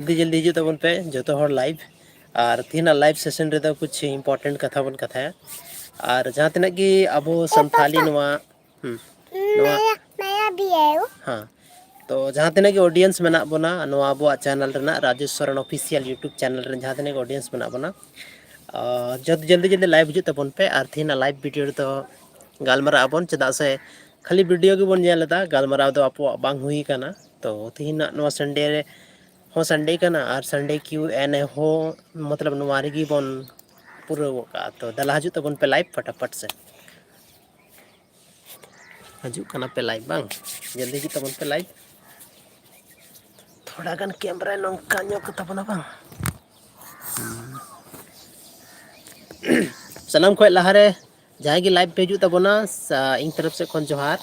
जल्दी जल्दी हिजू तबन पे जो तो हर लाइव और तीना लाइव सेशन रे दो कुछ इंपॉर्टेंट कथा बन कथा है और जहाँ तक कि अबो संथाली नवा नया नया भी है हाँ तो जहाँ तक कि ऑडियंस मेना बना नवा अबो चैनल रेना Rajesh Soren official YouTube channel रे जहाँ तक ऑडियंस मेना बना जल्दी जल्दी जल्दी लाइव हिजू तबन पे और तीना लाइव वीडियो तो गालमारा अबन चदा से खाली वीडियो के बन नेलदा गालमारा दो आपो बांग हुई काना तो तीना नवा संडे रे हो संडे कना और संडे क्यू एन हो मतलब नुमारी बन पूरा का तो दला हजू तबन पे लाइव फटाफट से हजू कना पे लाइव बांग जल्दी ही तबन पे लाइव थोड़ा गन कैमरा नौका न्योक तबना बांग सनम खोय लहारे जहाँ की लाइव पे हजू तबना इन तरफ से खन जोहार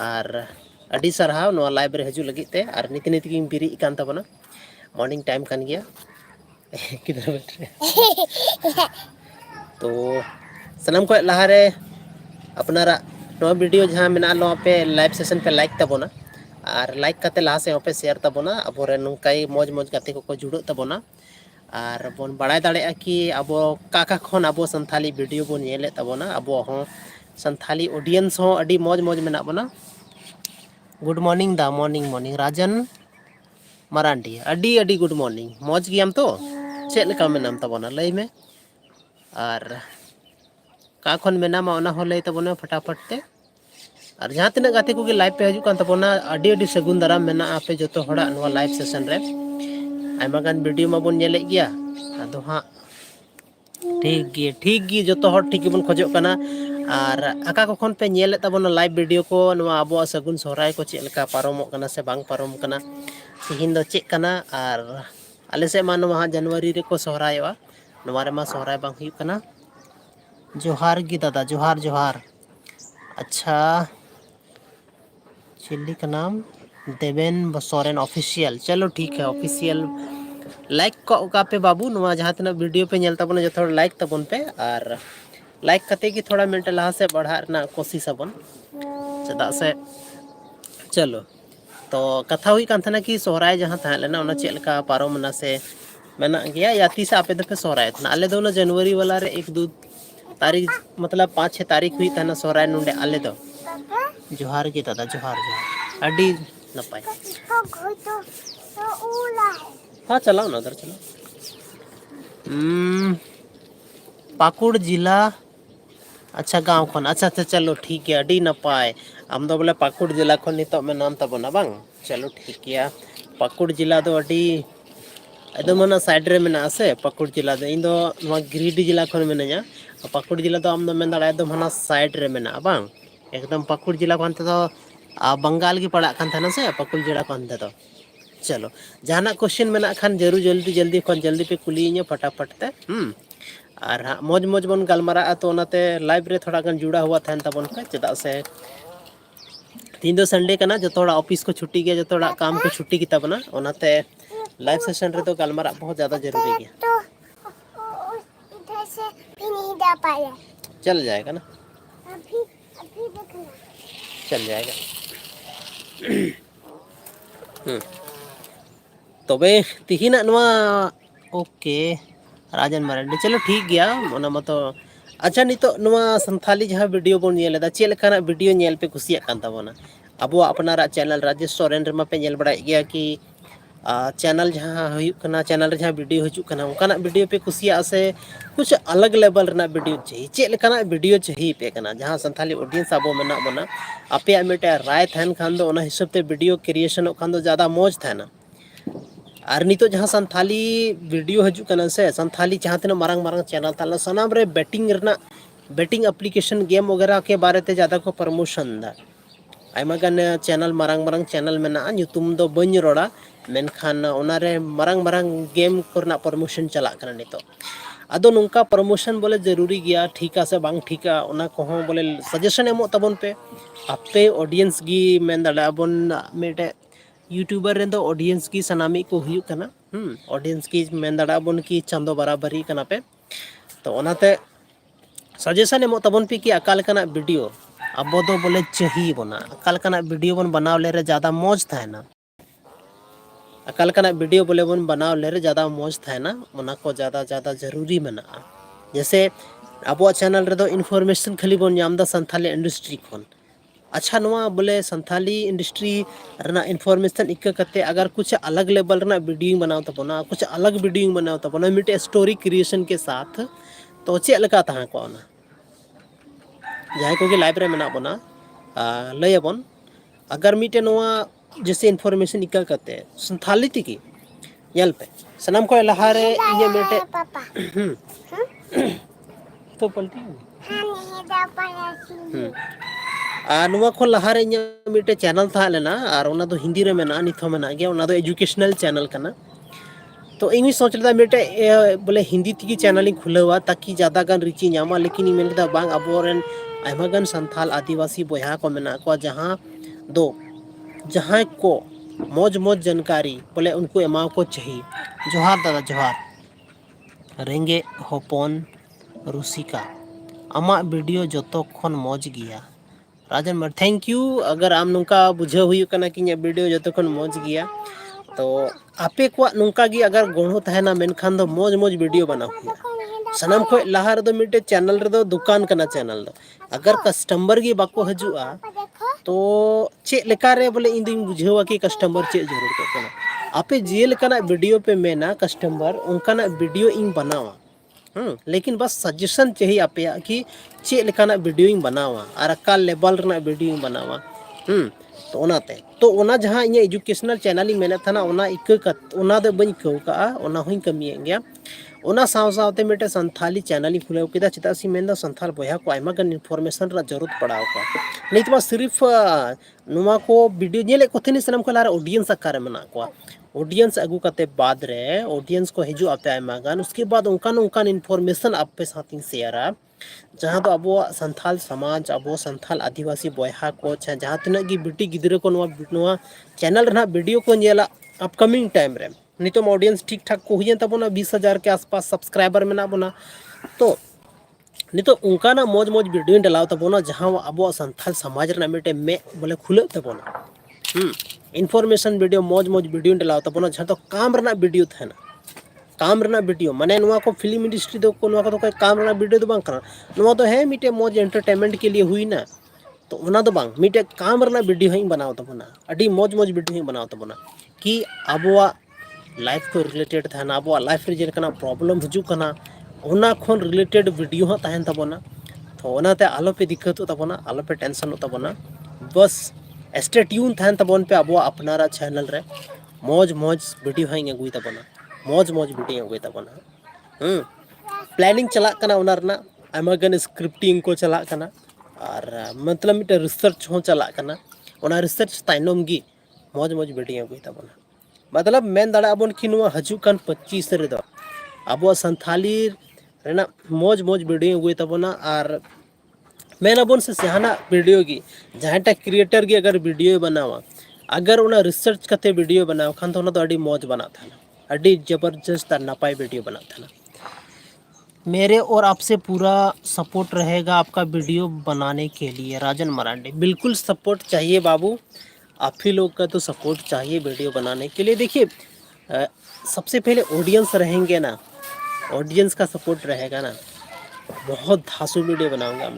और अडी सरहाव नो लाइव रे हजू लगी ते और नीति नीति की बिरी इकान तबना मॉर्निंग टाइम कान गया किधर बैठ रहे तो सनम को लहारे अपनारा नो वीडियो जहाँ मेना लो पे लाइव सेशन पे लाइक तबना और लाइक करते लहा से पे शेयर तबना अब नौकाई मौज मौज गाते को जुड़ो तबना और बन बड़ा दाड़े कि अब काका खन अब संथाली वीडियो बन नेले तबना अब संथाली ऑडियंस हो अडी मौज मौज मेना बना गुड मॉर्निंग दा मॉर्निंग मॉर्निंग राजन मरांडी अडी अडी गुड मॉर्निंग मौज गियाम तो चेक लेका मेनाम तबना लई में और का खन मेनामा ओना हो लई तबना फटाफट ते और जहाँ तीन गाते को लाइव पे हजू कान तबना अडी अडी सगुन दाराम मेना आपे जो हड़ा नवा लाइव सेशन रे आयमा गान वीडियो मा बन नेले गया अदो हाँ ठीक गी जो हर ठीक बन खोजो कना और आका को खन पे नेले तबना लाइव वीडियो को नवा अबो सगुन सोहराय को चेक लेका पारमो कना से बांग पारम कना तिहिन दो चेक कना और आले से मा नवा जनवरी रे को सोहरायवा नवा रे मा सोहराय बांग हुई कना जोहार गी दादा जोहार जोहार अच्छा चिल्ली का नाम देवेन सोरेन ऑफिशियल चलो ठीक है ऑफिशियल लाइक का पे बाबू नवा जहाँ तना वीडियो पे नेलता बन जो थोड़ा लाइक तबन पे और लाइक कते कि थोड़ा मिनट लहा से बढ़ा ना कोशिश बन चदा से चलो तो कथा हुई कान थना कि सोहराय जहाँ था लेना उना चेक लेका पारो मना से मेना गया या तीस आपे दफे सोहराय थना आले दो ना जनवरी वाला रे 1-2 तारीख मतलब 5-6 तारीख हुई था ना सोहराय नुंडे आले दो जोहार की दादा जोहार जोहार अडी नपाय हाँ चलाओ ना उधर चलो पाकुड़ जिला अच्छा गाँव खन अच्छा अच्छा चलो ठीक है अडी नपाय आम दो बोले पाकुड़ जिला खन नितो में नाम तबना बांग चलो ठीक है पाकुड़ जिला दो अडी एकदम ना साइड रे मेना से पाकुड़ जिला दो इन दो नवा गिरिडीह जिला खन मेनाया पाकुड़ जिला दो आम दो मेन दाड़ा एकदम हना साइड रे मेना बांग एकदम पाकुड़ जिला खान तो बंगाल की पड़ा खान था से पाकुड़ जिला खान तो चलो जहाना क्वेश्चन मेना खान जरूर जल्दी जल्दी खन जल्दी पे कुली फटाफट ते और हाँ मौज मौज बन गलमारा तो नाते लाइव रे थोड़ा गन जुड़ा हुआ था तबन पे चदा से तीन दो संडे कना जो थोड़ा ऑफिस को छुट्टी गया जो थोड़ा काम को छुट्टी की तबना ओनाते लाइव सेशन रे तो गलमारा बहुत ज़्यादा जरूरी है तो इधर से भी नहीं जा पाया चल जाएगा ना अभी देखना चल जाएगा तबे तिहिना नवा ओके राजन मरांडी चलो ठीक गया ओना मतो अच्छा नितो नवा संथाली जहाँ वीडियो बन नेलेदा चेक लेकाना वीडियो नेल पे कुसिया कान तबना अब अपनारा चैनल राजेश सोरेन रे पे नेल बड़ा गया कि चैनल जहाँ हुई चैनल रे जहाँ वीडियो हजूना उनका वीडियो पे कुसिया से कुछ अलग लेवल रेना वीडियो चाहिए चेक लेकाना वीडियो चाहिए पे कना जहाँ संथाली ऑडियंस अब मेना बना आपे मिटे राय थान खान दो हिसाब से वीडियो क्रिएशन खान दो ज़्यादा मौज थाना और नितो जहाँ संथाली वीडियो हजूना से संथाली जहाँ तीन मारंग मारंग चैनल ताला सनाम रे बैटिंग एप्लीकेशन गेम वगैरह के बारे ते ज़्यादा को प्रमोशन दा आयमा गान चैनल मारंग मारंग चैनल मेना ᱧᱩᱛᱩᱢ दो बनी रोड़ा मेनखान ओनारे मारंग मारंग गेम करना प्रमोशन चला करना नितो अदो नुंका प्रमोशन बोले जरूरी गया ठीका से बांग ठीका ओना कोहो बोले सजेशन एमो तबन पे आपे ऑडियंस गी मेन दाड़ा बन मेटे यूट्यूबर रेंदो ऑडियंस की सनामी को हुई कना ऑडियंस की मेन दाड़ा बन की चांदो बराबरी कना पे तो ओनाते सजेशन एमो तबन पे कि अकाल कना वीडियो अब दो बोले चाहिए बना अकाल कना वीडियो बन बनाव ले रे ज़्यादा मौज था ना अकाल का वीडियो बोले बन बनाव ले ज़्यादा मौज था ना ओना को ज़्यादा ज़्यादा जरूरी मना जैसे अब चैनल रे दो इन्फॉर्मेशन खाली बन नाम दा संथाली इंडस्ट्री खन अच्छा नवा बोले संथाली इंडस्ट्री रना इन्फॉर्मेशन इक्का करते अगर कुछ अलग लेवल रना वीडियो बनाओ तबना कुछ अलग वीडियो बनाओ तबना मिटे स्टोरी क्रिएशन के साथ तो चे लगा तहाँ को ना जहाँ को कि लाइव रे मना बना लयबन अगर मिटे नवा जैसे इन्फॉर्मेशन इक्का करते संथाली तिकी यल पे सनम को लहारे ये मिटे तो पलटी नुआ को लहारे मिटे चैनल था लेना और उना तो हिंदी रे मेना निथो मेना गया उना तो एजुकेशनल चैनल करना तो इंग्लिश सोच लेता मिटे बोले हिंदी तकी चैनल खुलवा ताकि ज़्यादा गान रिची नामा लेकिन मेन लेता बांग अबोरेन आयमा गान संथाल आदिवासी बया को मेना को जहाँ को मौज मौज जानकारी बोले उनको एमा को चाहिए जोहार दादा जोहार रेंगे होपन रुसिका आमा वीडियो जोतो खन मौज गया राजन मर थैंक यू अगर आम नुका बुझे हुई कना कि वीडियो जोतो खन मौज गया तो आपे को नुका गी अगर गणो तहना मेनखान दो मौज मौज वीडियो बना हुआ सनम को लहा रे दो मिटे चैनल रे दो दुकान कना चैनल दो अगर कस्टमर गी बाको हजुआ तो चे लेका रे बोले इन दिन बुझेवा कि कस्टमर चे जरूर को कना आपे जे लेकाना वीडियो पे मेना कस्टमर उनकाना वीडियो इन बनावा लेकिन बस सजेशन चाहिए आप कि चे लेकाना वीडियो इन बनावा और अकाल लेवल रना वीडियो इन बनावा तो ओनाते तो ओना जहाँ इन एजुकेशनल चैनल इन मेना था ना ओना इक ओना दो बनी कौका ओना हुई कमी गया ओना साव सावते मिटे संथाली चैनल इन खुले किदा चिता सी मेन संथाल बया को आयमा गन इन्फॉर्मेशन रा जरूरत पड़ाव का नहीं तो सिर्फ नुमा को वीडियो नेले को थेनी सनम को लार ऑडियंस आकार मना को ऑडियंस अगू करते बाद रे ऑडियंस को हिजू आपे आयमा गान उसके बाद उनकान इन्फॉर्मेशन आप पे साथ शेयरा जहाँ तो अब संथाल समाज अब संथाल आदिवासी बया को जहाँ तीना की बेटी गिद्रे को चैनल रहा वीडियो को नेला अपकमिंग टाइम रे नितो ऑडियंस ठीक ठाक को हुई तबना 20,000 के आसपास सब्सक्राइबर मेना बना तो नितो उनकाना मौज मौज वीडियो डलाव तबना जहाँ अब संथाल समाज रे मिटे में बोले खुले तबना इन्फॉर्मेशन वीडियो मौज मौज वीडियो डलाव तबना जहाँ तो काम रना वीडियो था ना काम रना वीडियो माने नुआ को फिल्म इंडस्ट्री दो को नुआ को तो काम रना वीडियो दो बांग करा नुआ तो है मिटे मौज एंटरटेनमेंट के लिए हुई ना तो उना दो बांग मिटे काम रना वीडियो ही बनाओ तबना अडी मौज मौज वीडियो ही बनाओ तबना कि अबवा लाइफ को रिलेटेड था अब लाइफ रे जेलकना प्रॉब्लम हजू कना ओना खन रिलेटेड वीडियो हाँ तहन तबना तो ओनाते आलो पे दिक्कत तबना आलो पे टेंशन तबना बस स्टे ट्यून तहन तबन पे अब अपनारा चैनल रे मौज मौज वीडियो हाँ अगुई तबना मौज मौज वीडियो अगुई तबना प्लानिंग चला कना ओना रना आयमा गन स्क्रिप्टिंग को चला कना और मतलब मिटे रिसर्च हो चला कना ओना रिसर्च ताइनम गी मौज मौज वीडियो अगुई तबना मतलब मेन दाड़ा बन कि हजू कान 25 रे दो अब संथाली रेना मौज मौज वीडियो अगुई तबना और मेन अबन से सहाना वीडियो की जहाँटा क्रिएटर की अगर वीडियो बनावा अगर उना रिसर्च करते वीडियो बनाओ खान तो उना तो अड़ी मौज बना था ना अड़ी जबरदस्त और नापाई वीडियो बना था ना मेरे और आपसे पूरा सपोर्ट रहेगा आपका वीडियो बनाने के लिए राजन मरांडी बिल्कुल सपोर्ट चाहिए बाबू आप ही लोग का तो सपोर्ट चाहिए वीडियो बनाने के लिए देखिए सबसे पहले ऑडियंस रहेंगे ना ऑडियंस का सपोर्ट रहेगा ना बहुत धांसू वीडियो बनाऊंगा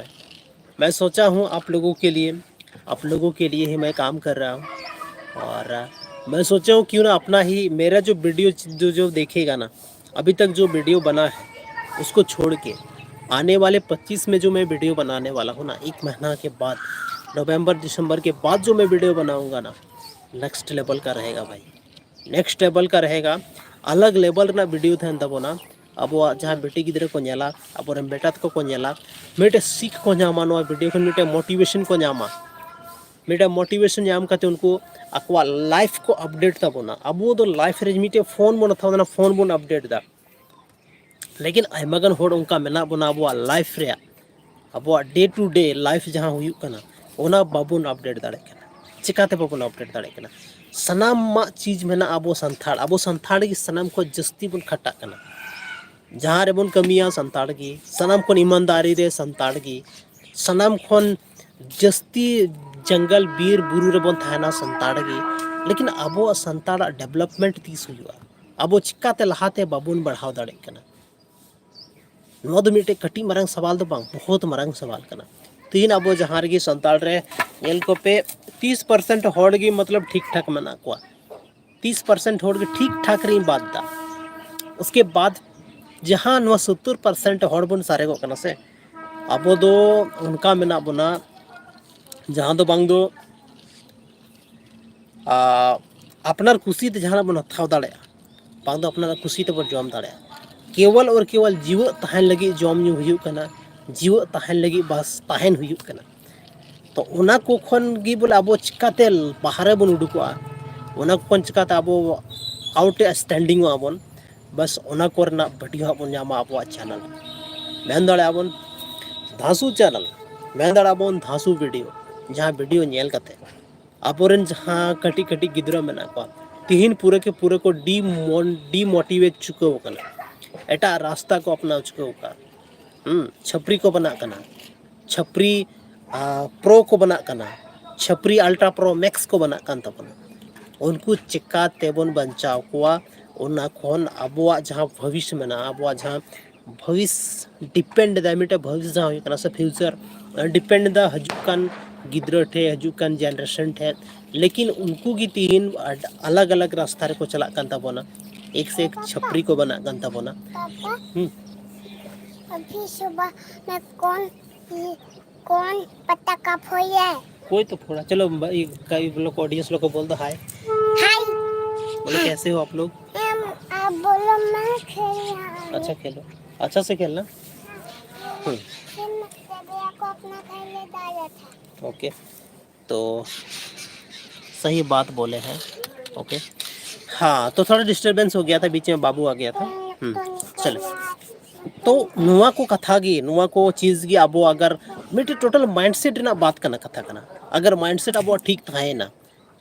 मैं सोचा हूँ आप लोगों के लिए ही मैं काम कर रहा हूँ और मैं सोचा हूँ क्यों ना अपना ही मेरा जो वीडियो जो देखेगा ना अभी तक जो वीडियो बना है उसको छोड़ के आने वाले 25 में जो मैं वीडियो बनाने वाला हूँ ना 1 महीना के बाद नवंबर दिसंबर के बाद जो मैं वीडियो बनाऊंगा ना नेक्स्ट लेवल का रहेगा भाई नेक्स्ट लेवल का रहेगा अलग लेवल ना वीडियो था तब ना अब जहाँ बेटी गिद्रे को नेला अब बेटा को नेला मिटे सीख को नामा वीडियो को मिटे मोटिवेशन को नामा मिटे मोटिवेशन नाम करते उनको अकवा लाइफ को अपडेट तबना अब दो लाइफ रे मिटे फोन बन था फोन बन अपडेट दा लेकिन आयमागन होड़ उनका मेना बना अब लाइफ रे अब डे टू डे लाइफ जहाँ हुई कना ओना बाबून अपडेट दाड़े कना चिकाते बाबून अपडेट दाड़े कना सनाम मा चीज मेना अब संथाड़ की सनाम को जस्ती बन खटा कना जहाँ रे बन कमिया संथाड़ की सनाम को ईमानदारी रे संथाड़ की सनाम खन जस्ती जंगल बीर बुरु रे बन थाना संथाड़ की लेकिन अब संताड़ा डेवलपमेंट तीस हुआ अब चिकाते लहाते बाबून बढ़ाव दाड़े कना नवा दो मिटे कटी मरंग सवाल दो बांग बहुत मरंग सवाल कना तीन अब जहाँ रगी संताड़ रे येल को पे 30% होड़गी मतलब ठीक ठाक मना को 30% होड़गी ठीक ठाक रही बात दा उसके बाद जहाँ 70% होड़ बन सारे को कना से अब दो उनका मेना बना जहाँ दो बांग दो अपनार कुशी ते जहाँ बन थाव दाड़े बांग दो अपनार कुशी ते बन जॉम दाड़े केवल और केवल जीव तहन लगी जॉम न्यू हुयुग कना जीव तहन लगी बस तहन हुयुग कना तो उना को खन गी बोले अब चिकाते बाहर बन उडुकोआ उना को खन चिकाते अब आउट स्टैंडिंग आबन बस उना कोरना वीडियो बन जामा अब चैनल मेन दाड़े आबन धासु चैनल मेन दाड़े आबन धासु वीडियो जहाँ वीडियो नेल कते अबोरेन जहाँ कटी कटी गिद्रा मेना को तिहिन पूरे के पूरे को डीमोटिवेट चुके कना एटा रास्ता को अपना चुके का छपरी को बना कना छपरी प्रो को बना कना छपरी अल्ट्रा प्रो मैक्स को बना कान तबना उनको चिका तेबन बचाव कोआ उना खोन अबुआ जहाँ भविष्य में ना अबुआ जहाँ भविष्य डिपेंड दा मिटे भविष्य जहाँ हुई कना से फ्यूचर डिपेंड दा हजुकान गिद्र ठे हजुकान जनरेशन ठे लेकिन उनको की तीन अलग अलग रास्ता रे को चला कान तबना एक से एक छपरी को बना कान तबना अभी सुबह में कौन पटाखा फोड़े कोई तो फोड़ा चलो कई लोग ऑडियंस लोग को बोल दो हाय हाय बोलो कैसे हो आप लोग आप बोलो मैं खेल अच्छा खेलो अच्छा से खेलना फिर मैं को अपना घर ले डाला था ओके तो सही बात बोले हैं ओके हाँ तो थोड़ा डिस्टरबेंस हो गया था बीच में बाबू आ गया था चलो तो नुआ को कथा गी नुआ को चीज गी अब अगर मिटे टोटल माइंडसेट ना बात करना कथा करना अगर माइंडसेट अब ठीक थाहे ना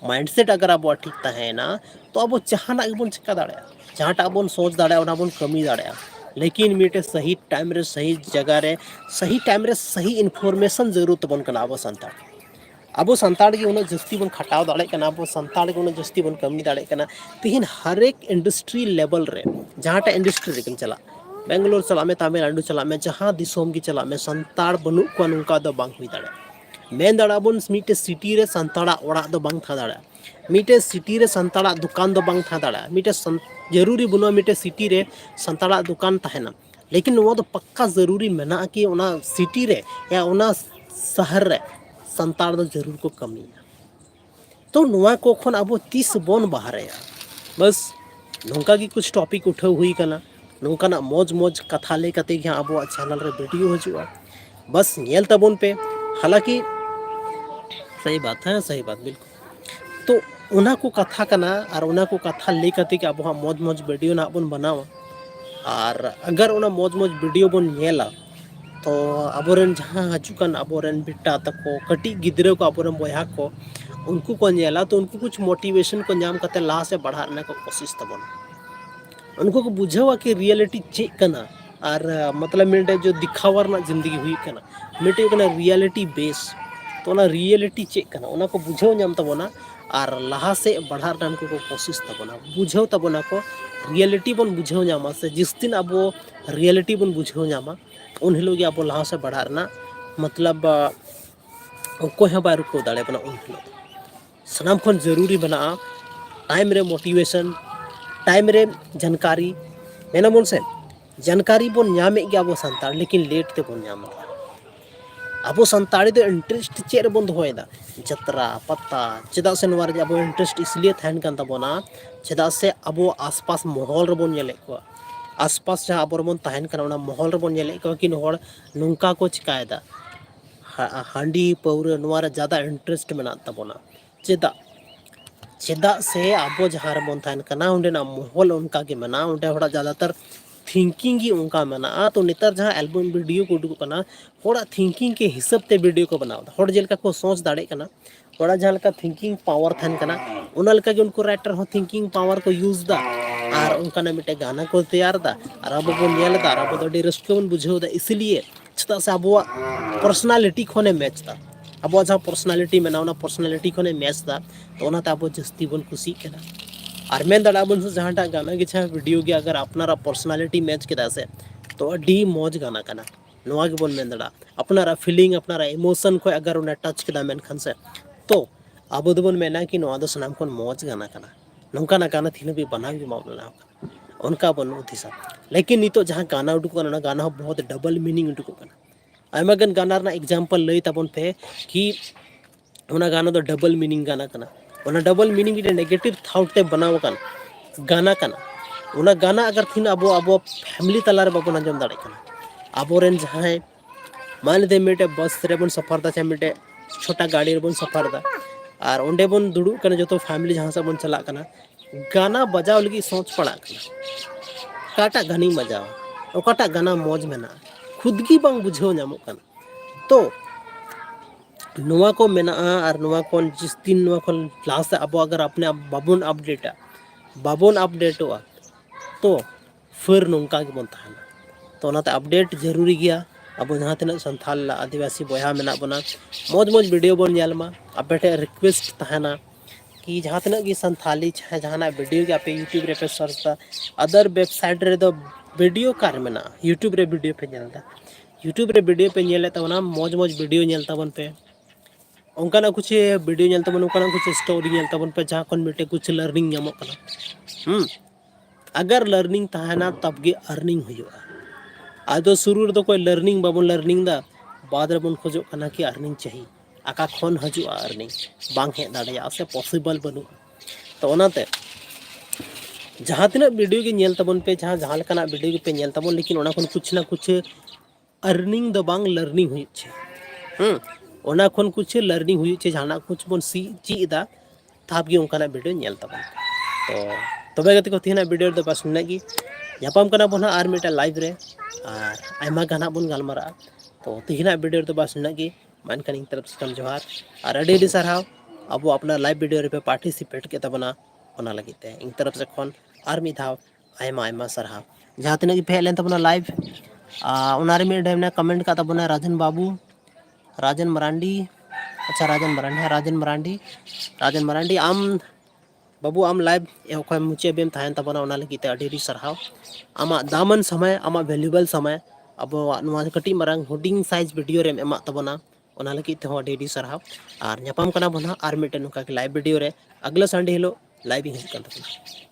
माइंडसेट अगर अब ठीक थाहे ना तो अब जहाना बन चिका दाड़ा जहाँटा अब सोच दाड़ा ओना बन कमी दाड़ा लेकिन मिटे सही टाइम रे सही जगह रे सही टाइम रे सही इन्फॉर्मेशन जरूरत बन कना अब संताड़ अब संताड़ के उन्हें जस्ती बन खटाव दाड़े कना अब संताड़ के उन्हें जस्ती बन कमी दाड़े कना तीन हर एक इंडस्ट्री लेवल रे जहाँटा इंडस्ट्री रे चला बेंगलोर चला में तमिलनाडु चला में जहाँ दिसोम की चला में संताड़ बनु को नुका दो बांग हुई दाड़ा मेन दाड़ा बन मीटे सिटी रे संताड़ा ओड़ा दो बांग था दाड़ा मीटे सिटी रे संताड़ा दुकान दो बांग था दाड़ा मीटे जरूरी बनो मीटे सिटी रे संताड़ा दुकान तहना लेकिन वो तो पक्का जरूरी मेना कि उना सिटी रे या उना शहर रे संताड़ दो जरूर को कमी तो नुआ को खन अब 30 बन बाहर है बस नौका की कुछ टॉपिक उठाव हुई कना नौकाना मौज मौज कथा ले कते कि अब चैनल रे वीडियो हजुआ बस नेल तबन पे हालांकि सही बात बिल्कुल तो उना को कथा कना और उना को कथा ले कते कि अब मौज मौज वीडियो ना बन बनावा और अगर उना मौज मौज वीडियो बन नेला तो अबोरेन जहाँ हजुकान अबोरेन बिट्टा तको कटी गिद्रे को अबोरेन बया को उनको को नेला तो उनको कुछ मोटिवेशन को नाम कते ला से बढ़ाने को कोशिश तबन उनको को बुझावा कि रियलिटी चेक करना और मतलब मेरे जो दिखावर ना जिंदगी हुई करना मेटे करना रियलिटी बेस तो ना रियलिटी चेक करना उना को बुझाव नाम तबना और लहा से बढ़ार उनको को कोशिश तबना बुझाव तबना को रियलिटी बन बुझाव नामा से जिस दिन अब रियलिटी बन बुझाव नामा उन हिलोग अब लहा से बढ़ारना मतलब कोई हाँ बार को दाड़े बना उन हिलोग सनाम खन जरूरी बना टाइम रे मोटिवेशन टाइम रे जानकारी मेना बोल से जानकारी बन नामे गया अब संताड़ लेकिन लेट ते बन नाम अब संताड़ी दो इंटरेस्ट चेर बन दोदा जतरा पत्ता चेदा से नवार अब इंटरेस्ट इसलिए थान कान तबना चेदा से अब आसपास माहौल रे बन नेले को आसपास जहाँ अब बन तहन कना माहौल रे बन नेले को कि नोड़ नुंका को चिकायदा हांडी पौरे नवार ज़्यादा इंटरेस्ट मेना तबना चेदा चेदा से अब जहाँ बन तहन कना उंडेना माहौल उनका के मना उंडे होड़ा ज़्यादातर थिंकिंग ही उनका मना तो नितर जहाँ एल्बम वीडियो को उडुक कना होड़ा थिंकिंग के हिसाब ते वीडियो को बनावदा होड़ जेलका को सोच दाड़े कना होड़ा जहाँ लका थिंकिंग पावर थान कना उना लका के उनको राइटर हो थिंकिंग पावर को यूज दा और उनका ना मिटे गाना को तैयार दा और अब बन नेल दा अब तो डी रस्के बन बुझाव दा इसलिए छता से अब पर्सनालिटी खोने मैच दा ᱟᱵᱚᱣᱟᱜ ᱡᱟᱦᱟᱸ ᱯᱟᱨᱥᱚᱱᱟलिᱴᱤ ᱢᱮᱱᱟᱜᱼᱟ ᱚᱱᱟ ᱯᱟᱨᱥᱚᱱᱟलिᱴᱤ ᱠᱷᱚᱱᱮ ᱢᱮᱪ ᱫᱟ, ᱛᱚ ᱚᱱᱟᱛᱮ ᱟᱵᱚ ᱡᱟᱹᱥᱛᱤ ᱵᱚᱱ ᱠᱩᱥᱤᱜ ᱠᱟᱱᱟ। ᱟᱨ ᱢᱮᱱ ᱫᱟᱲᱮᱭᱟᱜᱼᱟ ᱵᱚᱱ ᱡᱟᱦᱟᱸᱴᱟᱜ ᱜᱟᱱᱟ ᱜᱮ ᱪᱷᱟ ᱵᱷᱤᱰᱤᱭᱳ ᱜᱮ ᱟᱜᱟᱨ ᱟᱯᱱᱟᱨᱟᱜ ᱯᱟᱨᱥᱚᱱᱟलिᱴᱤ ᱢᱮᱪ ᱠᱮᱫᱟ ᱥᱮ, तो अड़ी मौज गाना कना नोआ गेबोन मेन दाड़ा अपनारा फीलिंग अपनारा इमोशन को अगर उन्हें टच केदा मेन खान से तो आबो दोबोन मेना कि नोआ दो सनाम कोन मौज गाना कना नोंका ना गाना थिन भी बना भी मामला उनका बनो थिसा। लेकिन नितो जहां गाना उडुक ना गाना बहुत डबल मीनिंग उडुक कना आयमा गन गाना ना एग्जांपल लई ताबोन पे कि ओना गाना दो डबल मीनिंग गाना कना ओना डबल मीनिंग रे नेगेटिव थॉट ते बनाव कन गाना कना ओना गाना अगर थिन अबो अबो फैमिली तलार बाबन अंजम दाड़े कना आबोरेन जहां मान दे मिटे बस रे बन सफर दा चे मिटे छोटा गाड़ी रे बन सफर दा और ओंडे बन दुड़ु कना जतो फैमिली जहां से बन चला कना गाना बजाव लगी सोच पड़ा कना काटा गानी बजाव ओकाटा गाना मौज मेना खुद की बांग बुझाव नामो कना। तो नोआ को मेना और नोआ कोन जिस दिन नोआ कोन लास्ट अबो अगर अपने बाबुन अपडेटोआ तो फिर नोंका के बन थाना। तो ओनाते अपडेट जरूरी गया अब जहाँ तक संथाल आदिवासी बया मेना बना मौज मौज वीडियो बन नेलमा अबेटे रिक्वेस्ट तहना कि जहाँ तक कि संथाली चाहे जहाँ वीडियो के आप यूट्यूब रे पे सर्च दा अदर वेबसाइट रे दो वीडियो कार मेना यूट्यूब रे वीडियो पे नेलदा यूट्यूब रे वीडियो पे नेले तबना मौज मौज वीडियो नेल तबन पे उनका कुछ वीडियो नेल तबन उनका कुछ स्टोरी नेल तबन पे जहाँ कोन मिटे कुछ लर्निंग नामो कना अगर लर्निंग तहना तब गे अर्निंग हुआ आदो शुरू रे तो कोई लर्निंग बाबन लर्निंग दा बाद रे बन खोजो कना कि अर्निंग चाहिए आका खन हजुआ अर्निंग बांग हे दाड़िया से पॉसिबल बनु। तो ओनाते जहाँ तिना वीडियो के नेल तबन पे जहाँ लेकाना वीडियो के पे नेल तबन लेकिन ओना खन कुछ ना कुछ अर्निंग दो बांग लर्निंग हुई छे ओना खन कुछ लर्निंग हुई छे जहाना कुछ बन सी चीदा ताब गे उनका वीडियो नेल तबन। तो तबे गति को तिना वीडियो दो बस नगी यापाम कना बोना आर मिटा लाइव रे और आयमा गाना बन गालमारा। तो तिना वीडियो दो बस नगी मानकन इन तरफ से जोहार और अडी साराव अब अपना लाइव वीडियो रे पे पार्टिसिपेट के तबना ओना लगिते इन तरफ से खन आर मी धाव आयमा आयमा साराव जहाँ तिना पे लेन तबना लाइव ओना रे मी डेमना कमेंट का तबना राजन बाबू राजन मरांडी अच्छा राजन मरांडी आम बाबू आम लाइव एखय मुचे बेम थायन तबना ओना लगिते अडी साराव आमा दामन समय आमा वैल्यूएबल समय अब नवा कटी मारंग हुडिंग साइज वीडियो रे एमा तबना ओना लगिते हो अडी साराव और न्यापाम कना बना आर मिटे नुका लाइव वीडियो रे अगला संडे हिलो लाइव हिज कन तबना।